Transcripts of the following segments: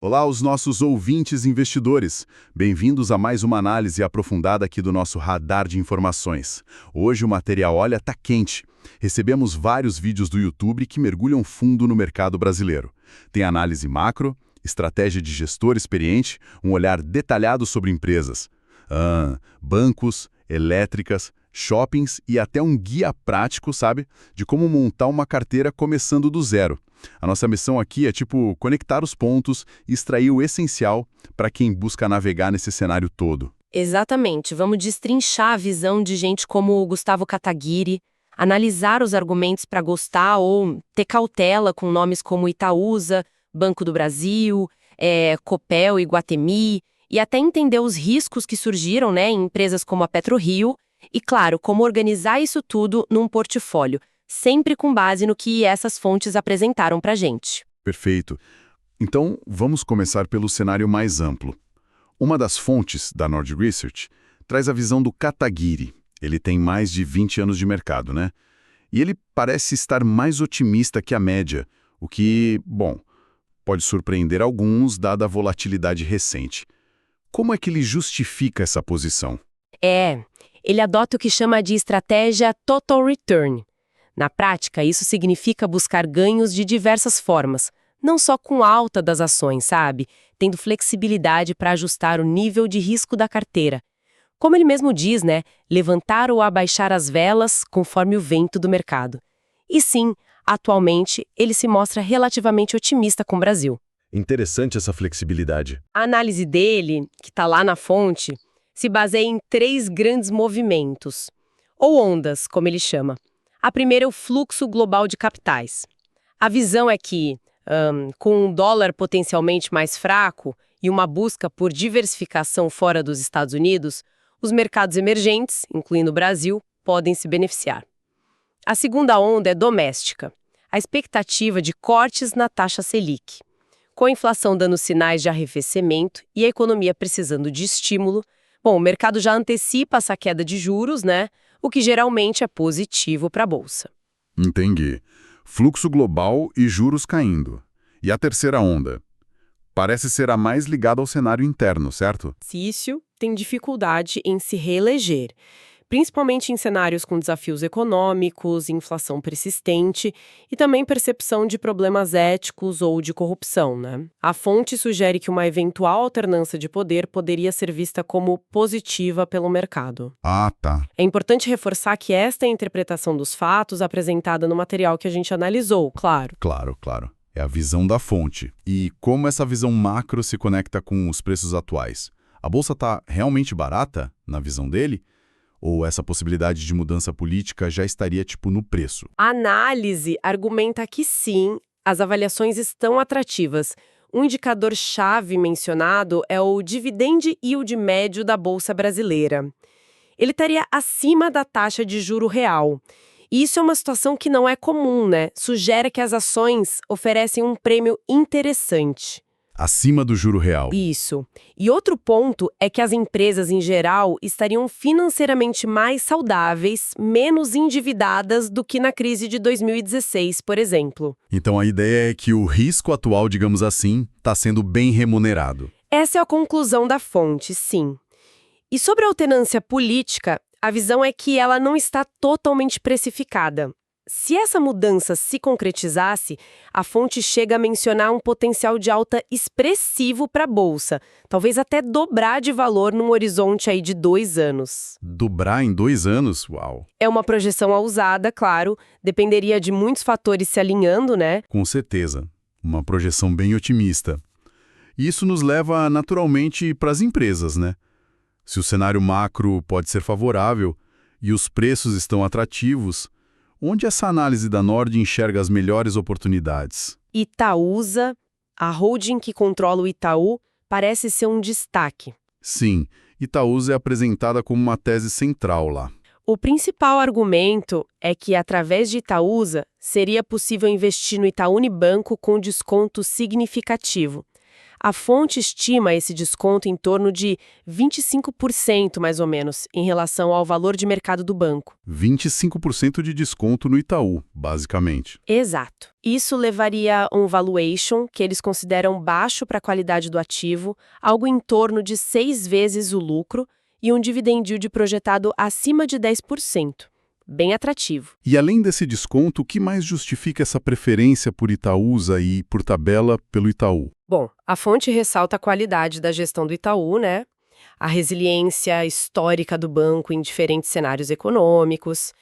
Olá, os nossos ouvintes investidores. Bem-vindos a mais uma análise aprofundada aqui do nosso radar de informações. Hoje o material, olha, tá quente. Recebemos vários vídeos do YouTube que mergulham fundo no mercado brasileiro. Tem análise macro, estratégia de gestor experiente, um olhar detalhado sobre empresas. Bancos, elétricas, shoppings e até um guia prático, sabe? De como montar uma carteira começando do zero. A nossa missão aqui é, conectar os pontos e extrair o essencial para quem busca navegar nesse cenário todo. Exatamente. Vamos destrinchar a visão de gente como o Gustavo Kataguiri, analisar os argumentos para gostar ou ter cautela com nomes como Itaúsa, Banco do Brasil, Copel e Iguatemi, e até entender os riscos que surgiram, né, em empresas como a PetroRio, e, claro, como organizar isso tudo num portfólio, sempre com base no que essas fontes apresentaram para a gente. Perfeito. Então, vamos começar pelo cenário mais amplo. Uma das fontes da Nord Research traz a visão do Kataguiri. Ele tem mais de 20 anos de mercado, né? E ele parece estar mais otimista que a média, o que, pode surpreender alguns, dada a volatilidade recente. Como é que ele justifica essa posição? Ele adota o que chama de estratégia Total Return. Na prática, isso significa buscar ganhos de diversas formas, não só com alta das ações, sabe? Tendo flexibilidade para ajustar o nível de risco da carteira. Como ele mesmo diz, né? Levantar ou abaixar as velas conforme o vento do mercado. E sim, atualmente, ele se mostra relativamente otimista com o Brasil. Interessante essa flexibilidade. A análise dele, que está lá na fonte, se baseia em 3 grandes movimentos, ou ondas, como ele chama. A primeira é o fluxo global de capitais. A visão é que, com um dólar potencialmente mais fraco e uma busca por diversificação fora dos Estados Unidos, os mercados emergentes, incluindo o Brasil, podem se beneficiar. A segunda onda é doméstica. A expectativa de cortes na taxa Selic. Com a inflação dando sinais de arrefecimento e a economia precisando de estímulo, o mercado já antecipa essa queda de juros, né? O que geralmente é positivo para a Bolsa. Entendi. Fluxo global e juros caindo. E a terceira onda? Parece ser a mais ligada ao cenário interno, certo? Cício tem dificuldade em se reeleger, principalmente em cenários com desafios econômicos, inflação persistente e também percepção de problemas éticos ou de corrupção, né? A fonte sugere que uma eventual alternância de poder poderia ser vista como positiva pelo mercado. Ah, tá. É importante reforçar que esta é a interpretação dos fatos apresentada no material que a gente analisou, claro. Claro. É a visão da fonte. E como essa visão macro se conecta com os preços atuais? A bolsa está realmente barata, na visão dele? Ou essa possibilidade de mudança política já estaria, no preço? A análise argumenta que sim, as avaliações estão atrativas. Um indicador-chave mencionado é o dividend yield médio da Bolsa Brasileira. Ele estaria acima da taxa de juro real. E isso é uma situação que não é comum, né? Sugere que as ações oferecem um prêmio interessante. Acima do juro real. Isso. E outro ponto é que as empresas, em geral, estariam financeiramente mais saudáveis, menos endividadas do que na crise de 2016, por exemplo. Então a ideia é que o risco atual, digamos assim, está sendo bem remunerado. Essa é a conclusão da fonte, sim. E sobre a alternância política, a visão é que ela não está totalmente precificada. Se essa mudança se concretizasse, a fonte chega a mencionar um potencial de alta expressivo para a Bolsa, talvez até dobrar de valor num horizonte aí de 2 anos. Dobrar em 2 anos? Uau! É uma projeção ousada, claro, dependeria de muitos fatores se alinhando, né? Com certeza. Uma projeção bem otimista. E isso nos leva naturalmente para as empresas, né? Se o cenário macro pode ser favorável e os preços estão atrativos, onde essa análise da Nord enxerga as melhores oportunidades? Itaúsa, a holding que controla o Itaú, parece ser um destaque. Sim, Itaúsa é apresentada como uma tese central lá. O principal argumento é que, através de Itaúsa, seria possível investir no Itaú Unibanco com desconto significativo. A fonte estima esse desconto em torno de 25% mais ou menos, em relação ao valor de mercado do banco. 25% de desconto no Itaú, basicamente. Exato. Isso levaria a um valuation que eles consideram baixo para a qualidade do ativo, algo em torno de 6 vezes o lucro e um dividend yield projetado acima de 10%. Bem atrativo. E além desse desconto, o que mais justifica essa preferência por Itaúsa e, por tabela, pelo Itaú? Bom, a fonte ressalta a qualidade da gestão do Itaú, né? A resiliência histórica do banco em diferentes cenários econômicos.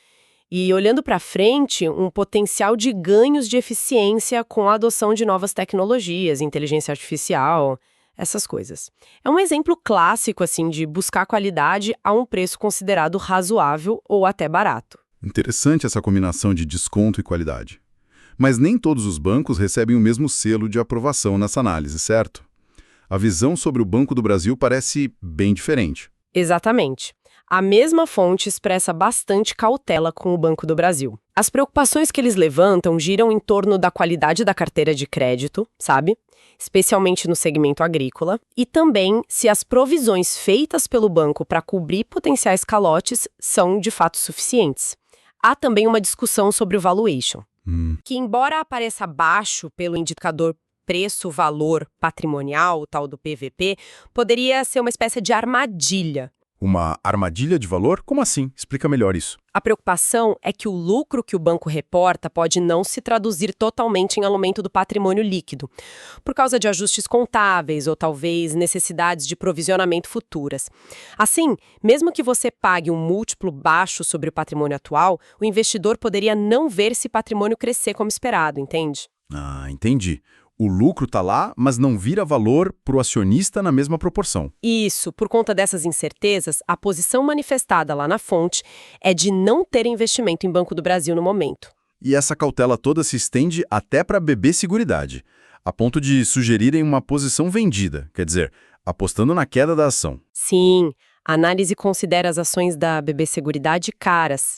E, olhando para frente, um potencial de ganhos de eficiência com a adoção de novas tecnologias, inteligência artificial, essas coisas. É um exemplo clássico, assim, de buscar qualidade a um preço considerado razoável ou até barato. Interessante essa combinação de desconto e qualidade. Mas nem todos os bancos recebem o mesmo selo de aprovação nessa análise, certo? A visão sobre o Banco do Brasil parece bem diferente. Exatamente. A mesma fonte expressa bastante cautela com o Banco do Brasil. As preocupações que eles levantam giram em torno da qualidade da carteira de crédito, sabe? Especialmente no segmento agrícola, e também se as provisões feitas pelo banco para cobrir potenciais calotes são de fato suficientes. Há também uma discussão sobre o valuation, que embora apareça baixo pelo indicador preço-valor patrimonial, o tal do PVP, poderia ser uma espécie de armadilha. Uma armadilha de valor? Como assim? Explica melhor isso. A preocupação é que o lucro que o banco reporta pode não se traduzir totalmente em aumento do patrimônio líquido, por causa de ajustes contábeis ou talvez necessidades de provisionamento futuras. Assim, mesmo que você pague um múltiplo baixo sobre o patrimônio atual, o investidor poderia não ver esse patrimônio crescer como esperado, entende? Ah, entendi. O lucro tá lá, mas não vira valor para o acionista na mesma proporção. Isso, por conta dessas incertezas, a posição manifestada lá na fonte é de não ter investimento em Banco do Brasil no momento. E essa cautela toda se estende até para BB Seguridade, a ponto de sugerirem uma posição vendida, quer dizer, apostando na queda da ação. Sim, a análise considera as ações da BB Seguridade caras.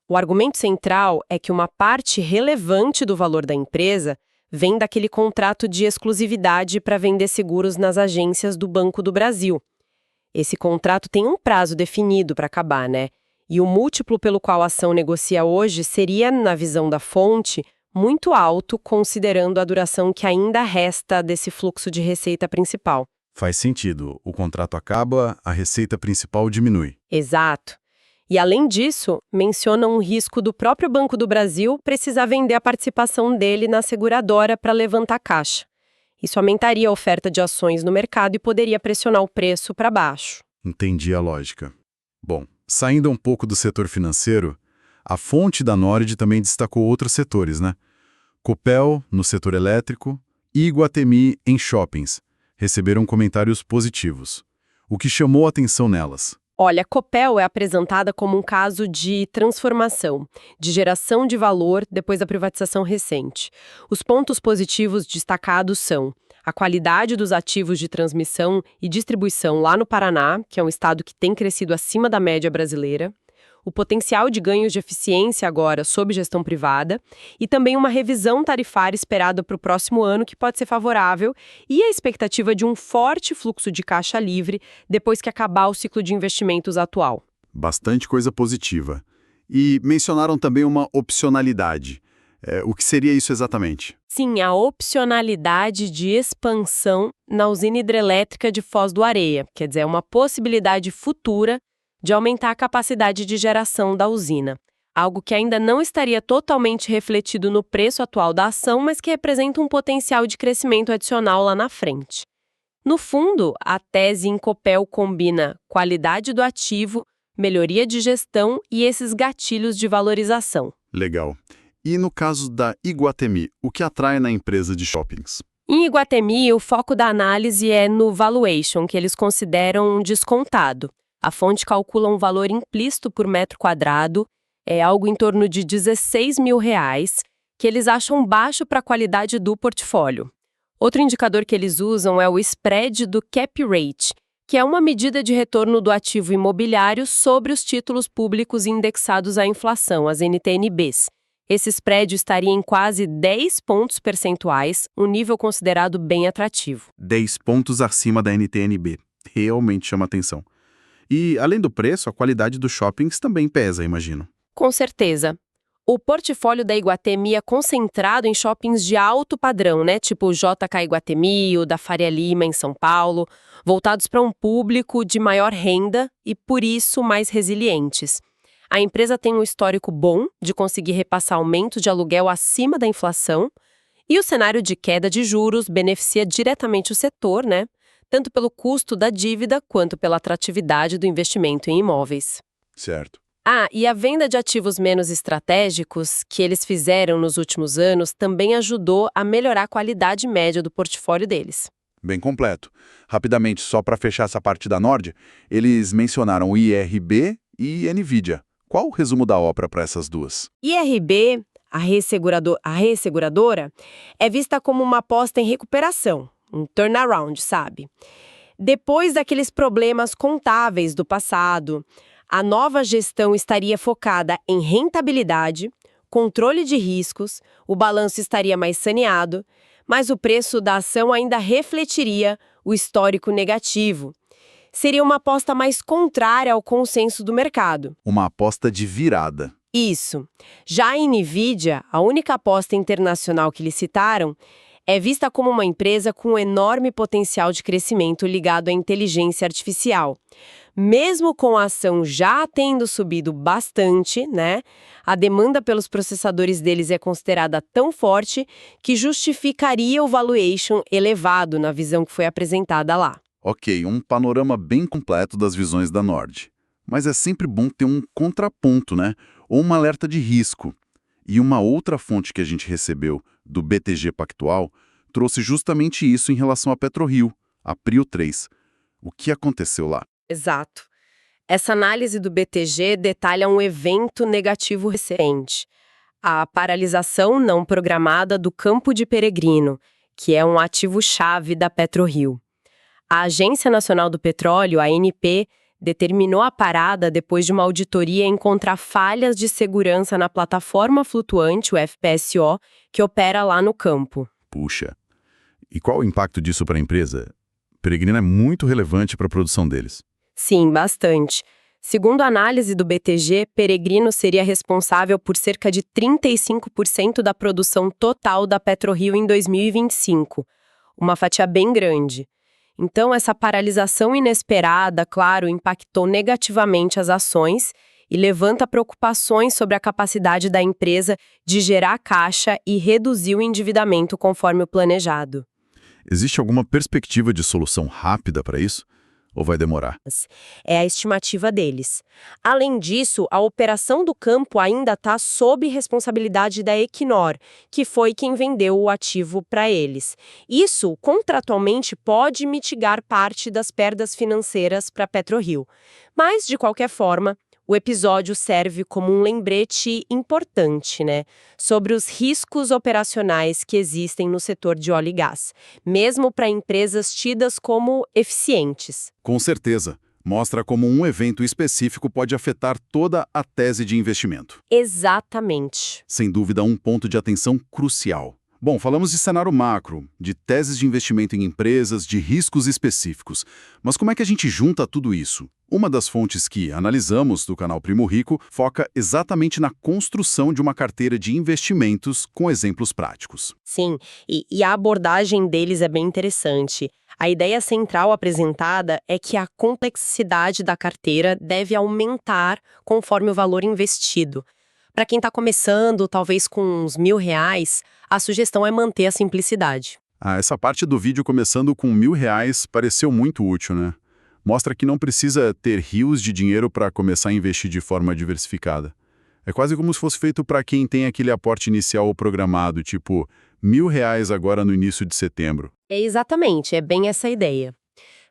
O argumento central é que uma parte relevante do valor da empresa vem daquele contrato de exclusividade para vender seguros nas agências do Banco do Brasil. Esse contrato tem um prazo definido para acabar, né? E o múltiplo pelo qual a ação negocia hoje seria, na visão da fonte, muito alto, considerando a duração que ainda resta desse fluxo de receita principal. Faz sentido. O contrato acaba, a receita principal diminui. Exato. E, além disso, menciona um risco do próprio Banco do Brasil precisar vender a participação dele na seguradora para levantar caixa. Isso aumentaria a oferta de ações no mercado e poderia pressionar o preço para baixo. Entendi a lógica. Bom, saindo um pouco do setor financeiro, a fonte da Nord também destacou outros setores, né? Copel, no setor elétrico, e Iguatemi, em shoppings, receberam comentários positivos. O que chamou a atenção nelas? Olha, a Copel é apresentada como um caso de transformação, de geração de valor depois da privatização recente. Os pontos positivos destacados são a qualidade dos ativos de transmissão e distribuição lá no Paraná, que é um estado que tem crescido acima da média brasileira, o potencial de ganhos de eficiência agora sob gestão privada e também uma revisão tarifária esperada para o próximo ano que pode ser favorável e a expectativa de um forte fluxo de caixa livre depois que acabar o ciclo de investimentos atual. Bastante coisa positiva. E mencionaram também uma opcionalidade. O que seria isso exatamente? Sim, a opcionalidade de expansão na usina hidrelétrica de Foz do Areia, quer dizer, é uma possibilidade futura de aumentar a capacidade de geração da usina, algo que ainda não estaria totalmente refletido no preço atual da ação, mas que representa um potencial de crescimento adicional lá na frente. No fundo, a tese em Copel combina qualidade do ativo, melhoria de gestão e esses gatilhos de valorização. Legal. E no caso da Iguatemi, o que atrai na empresa de shoppings? Em Iguatemi, o foco da análise é no valuation, que eles consideram descontado. A fonte calcula um valor implícito por metro quadrado, algo em torno de R$16 mil, que eles acham baixo para a qualidade do portfólio. Outro indicador que eles usam é o spread do cap rate, que é uma medida de retorno do ativo imobiliário sobre os títulos públicos indexados à inflação, as NTN-Bs, esse spread estaria em quase 10 pontos percentuais, um nível considerado bem atrativo. 10 pontos acima da NTN-B. Realmente chama atenção. E, além do preço, a qualidade dos shoppings também pesa, imagino. Com certeza. O portfólio da Iguatemi é concentrado em shoppings de alto padrão, né? Tipo o JK Iguatemi, o da Faria Lima, em São Paulo, voltados para um público de maior renda e, por isso, mais resilientes. A empresa tem um histórico bom de conseguir repassar aumento de aluguel acima da inflação e o cenário de queda de juros beneficia diretamente o setor, né? Tanto pelo custo da dívida quanto pela atratividade do investimento em imóveis. Certo. E a venda de ativos menos estratégicos que eles fizeram nos últimos anos também ajudou a melhorar a qualidade média do portfólio deles. Bem completo. Rapidamente, só para fechar essa parte da Nord, eles mencionaram o IRB e NVIDIA. Qual o resumo da ópera para essas duas? IRB, a reasseguradora, é vista como uma aposta em recuperação, um turnaround, sabe? Depois daqueles problemas contábeis do passado, a nova gestão estaria focada em rentabilidade, controle de riscos, o balanço estaria mais saneado, mas o preço da ação ainda refletiria o histórico negativo. Seria uma aposta mais contrária ao consenso do mercado. Uma aposta de virada. Isso. Já a NVIDIA, a única aposta internacional que eles citaram, é vista como uma empresa com enorme potencial de crescimento ligado à inteligência artificial. Mesmo com a ação já tendo subido bastante, né, a demanda pelos processadores deles é considerada tão forte que justificaria o valuation elevado na visão que foi apresentada lá. Ok, um panorama bem completo das visões da Nord. Mas é sempre bom ter um contraponto, né? Ou um alerta de risco. E uma outra fonte que a gente recebeu do BTG Pactual trouxe justamente isso em relação a PetroRio, a Prio 3. O que aconteceu lá? Exato. Essa análise do BTG detalha um evento negativo recente. A paralisação não programada do Campo de Peregrino, que é um ativo-chave da PetroRio. A Agência Nacional do Petróleo, a ANP, determinou a parada depois de uma auditoria encontrar falhas de segurança na plataforma flutuante, o FPSO, que opera lá no campo. Puxa. E qual o impacto disso para a empresa? Peregrino é muito relevante para a produção deles. Sim, bastante. Segundo a análise do BTG, Peregrino seria responsável por cerca de 35% da produção total da PetroRio em 2025, uma fatia bem grande. Então, essa paralisação inesperada, claro, impactou negativamente as ações e levanta preocupações sobre a capacidade da empresa de gerar caixa e reduzir o endividamento conforme o planejado. Existe alguma perspectiva de solução rápida para isso? Ou vai demorar? É a estimativa deles. Além disso, a operação do campo ainda está sob responsabilidade da Equinor, que foi quem vendeu o ativo para eles. Isso, contratualmente, pode mitigar parte das perdas financeiras para a PetroRio. Mas, de qualquer forma, o episódio serve como um lembrete importante, né, sobre os riscos operacionais que existem no setor de óleo e gás, mesmo para empresas tidas como eficientes. Com certeza. Mostra como um evento específico pode afetar toda a tese de investimento. Exatamente. Sem dúvida, um ponto de atenção crucial. Bom, falamos de cenário macro, de teses de investimento em empresas, de riscos específicos. Mas como é que a gente junta tudo isso? Uma das fontes que analisamos do canal Primo Rico foca exatamente na construção de uma carteira de investimentos com exemplos práticos. Sim, e a abordagem deles é bem interessante. A ideia central apresentada é que a complexidade da carteira deve aumentar conforme o valor investido. Para quem está começando, talvez com uns R$1.000, a sugestão é manter a simplicidade. Essa parte do vídeo começando com R$1.000 pareceu muito útil, né? Mostra que não precisa ter rios de dinheiro para começar a investir de forma diversificada. É quase como se fosse feito para quem tem aquele aporte inicial programado, tipo R$1.000 agora no início de setembro. É exatamente, é bem essa ideia.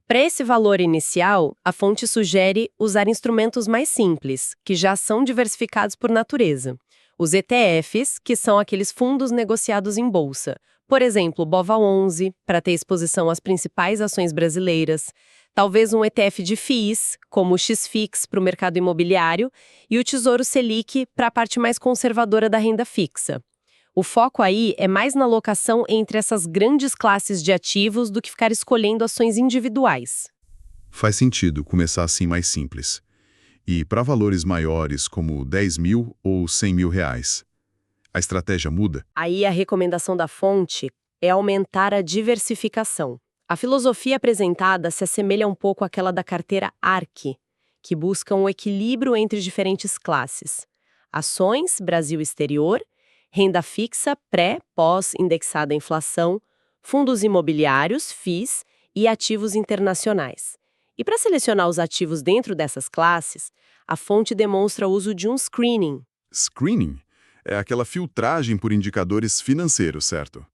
Para esse valor inicial, a fonte sugere usar instrumentos mais simples, que já são diversificados por natureza. Os ETFs, que são aqueles fundos negociados em bolsa. Por exemplo, o BOVA11, para ter exposição às principais ações brasileiras. Talvez um ETF de FIIs, como o XFIX para o mercado imobiliário, e o Tesouro Selic para a parte mais conservadora da renda fixa. O foco aí é mais na alocação entre essas grandes classes de ativos do que ficar escolhendo ações individuais. Faz sentido começar assim mais simples. E para valores maiores, como 10 mil ou 100 mil reais, a estratégia muda? Aí a recomendação da fonte é aumentar a diversificação. A filosofia apresentada se assemelha um pouco àquela da carteira ARC, que busca um equilíbrio entre diferentes classes. Ações, Brasil exterior, renda fixa pré, pós, indexada à inflação, fundos imobiliários, FIIs e ativos internacionais. E para selecionar os ativos dentro dessas classes, a fonte demonstra o uso de um screening. Screening é aquela filtragem por indicadores financeiros, certo?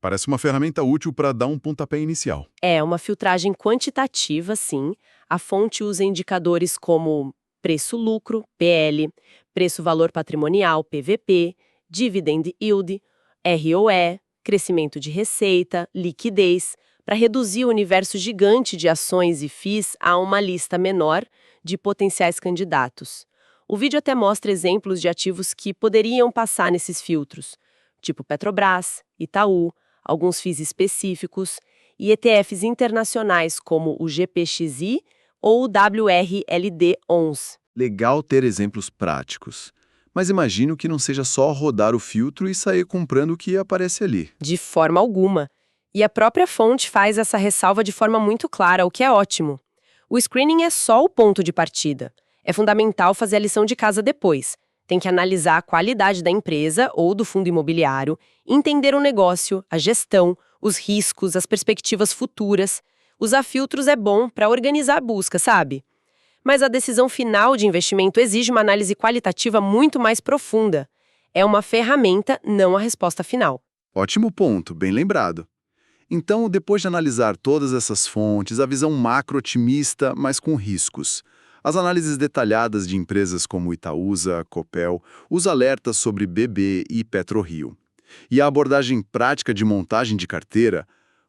Parece uma ferramenta útil para dar um pontapé inicial. É uma filtragem quantitativa, sim. A fonte usa indicadores como preço-lucro, PL, preço-valor patrimonial, PVP, dividend yield, ROE, crescimento de receita, liquidez, para reduzir o universo gigante de ações e FIIs a uma lista menor de potenciais candidatos. O vídeo até mostra exemplos de ativos que poderiam passar nesses filtros, tipo Petrobras, Itaú, alguns FIIs específicos e ETFs internacionais como o GPXI ou o WRLD11. Legal ter exemplos práticos. Mas imagino que não seja só rodar o filtro e sair comprando o que aparece ali. De forma alguma. E a própria fonte faz essa ressalva de forma muito clara, o que é ótimo. O screening é só o ponto de partida. É fundamental fazer a lição de casa depois. Tem que analisar a qualidade da empresa ou do fundo imobiliário, entender o negócio, a gestão, os riscos, as perspectivas futuras. Usar filtros é bom para organizar a busca, sabe? Mas a decisão final de investimento exige uma análise qualitativa muito mais profunda. É uma ferramenta, não a resposta final. Ótimo ponto, bem lembrado. Então, depois de analisar todas essas fontes, a visão macro otimista, mas com riscos, as análises detalhadas de empresas como Itaúsa, Copel, os alertas sobre BB e PetroRio, e a abordagem prática de montagem de carteira,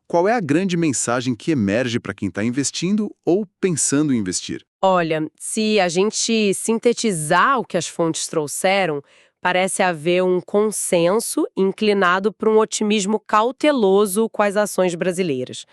qual é a grande mensagem que emerge para quem está investindo ou pensando em investir? Olha, se a gente sintetizar o que as fontes trouxeram, parece haver um consenso inclinado para um otimismo cauteloso com as ações brasileiras.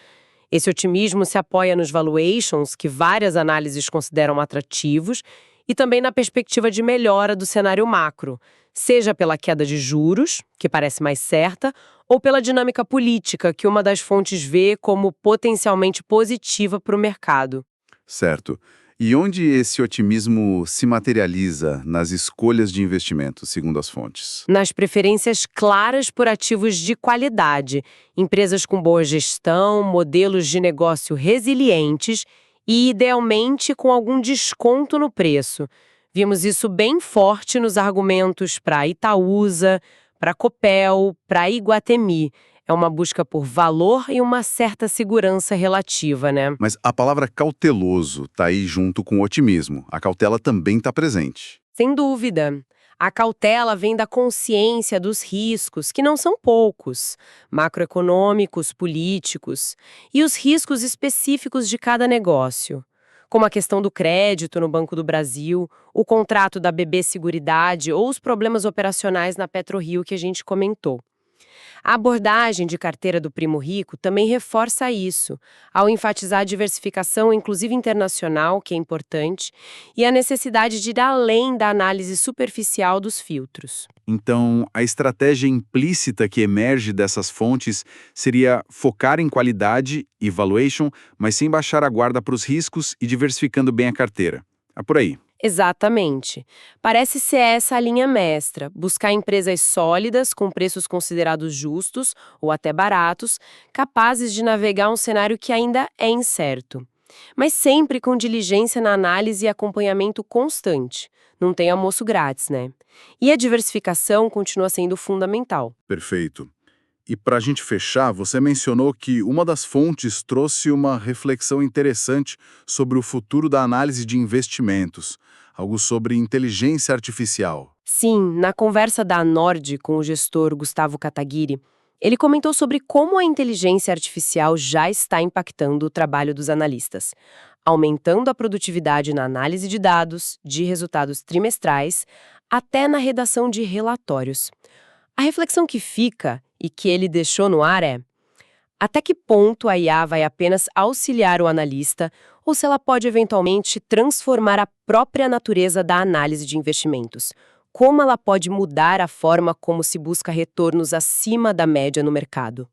Esse otimismo se apoia nos valuations, que várias análises consideram atrativos, e também na perspectiva de melhora do cenário macro, seja pela queda de juros, que parece mais certa, ou pela dinâmica política, que uma das fontes vê como potencialmente positiva para o mercado. Certo. E onde esse otimismo se materializa nas escolhas de investimento, segundo as fontes? Nas preferências claras por ativos de qualidade, empresas com boa gestão, modelos de negócio resilientes e, idealmente, com algum desconto no preço. Vimos isso bem forte nos argumentos para Itaúsa, para Copel, para Iguatemi. É uma busca por valor e uma certa segurança relativa, né? Mas a palavra cauteloso está aí junto com o otimismo. A cautela também está presente. Sem dúvida. A cautela vem da consciência dos riscos, que não são poucos, macroeconômicos, políticos, e os riscos específicos de cada negócio, como a questão do crédito no Banco do Brasil, o contrato da BB Seguridade ou os problemas operacionais na PetroRio que a gente comentou. A abordagem de carteira do Primo Rico também reforça isso, ao enfatizar a diversificação, inclusive internacional, que é importante, e a necessidade de ir além da análise superficial dos filtros. Então, a estratégia implícita que emerge dessas fontes seria focar em qualidade e valuation, mas sem baixar a guarda para os riscos e diversificando bem a carteira. É por aí. Exatamente. Parece ser essa a linha mestra, buscar empresas sólidas, com preços considerados justos ou até baratos, capazes de navegar um cenário que ainda é incerto. Mas sempre com diligência na análise e acompanhamento constante. Não tem almoço grátis, né? E a diversificação continua sendo fundamental. Perfeito. E para a gente fechar, você mencionou que uma das fontes trouxe uma reflexão interessante sobre o futuro da análise de investimentos, algo sobre inteligência artificial. Sim, na conversa da Nord com o gestor Gustavo Kataguiri, ele comentou sobre como a inteligência artificial já está impactando o trabalho dos analistas, aumentando a produtividade na análise de dados, de resultados trimestrais, até na redação de relatórios. A reflexão que fica e que ele deixou no ar é: até que ponto a IA vai apenas auxiliar o analista ou se ela pode eventualmente transformar a própria natureza da análise de investimentos? Como ela pode mudar a forma como se busca retornos acima da média no mercado?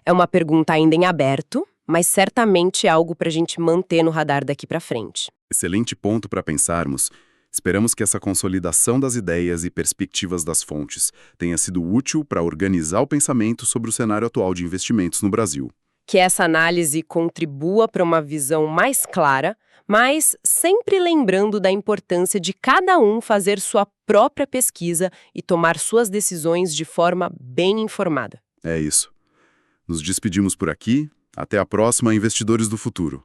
É uma pergunta ainda em aberto, mas certamente é algo para a gente manter no radar daqui para frente. Excelente ponto para pensarmos. Esperamos que essa consolidação das ideias e perspectivas das fontes tenha sido útil para organizar o pensamento sobre o cenário atual de investimentos no Brasil. Que essa análise contribua para uma visão mais clara, mas sempre lembrando da importância de cada um fazer sua própria pesquisa e tomar suas decisões de forma bem informada. É isso. Nos despedimos por aqui. Até a próxima, investidores do futuro.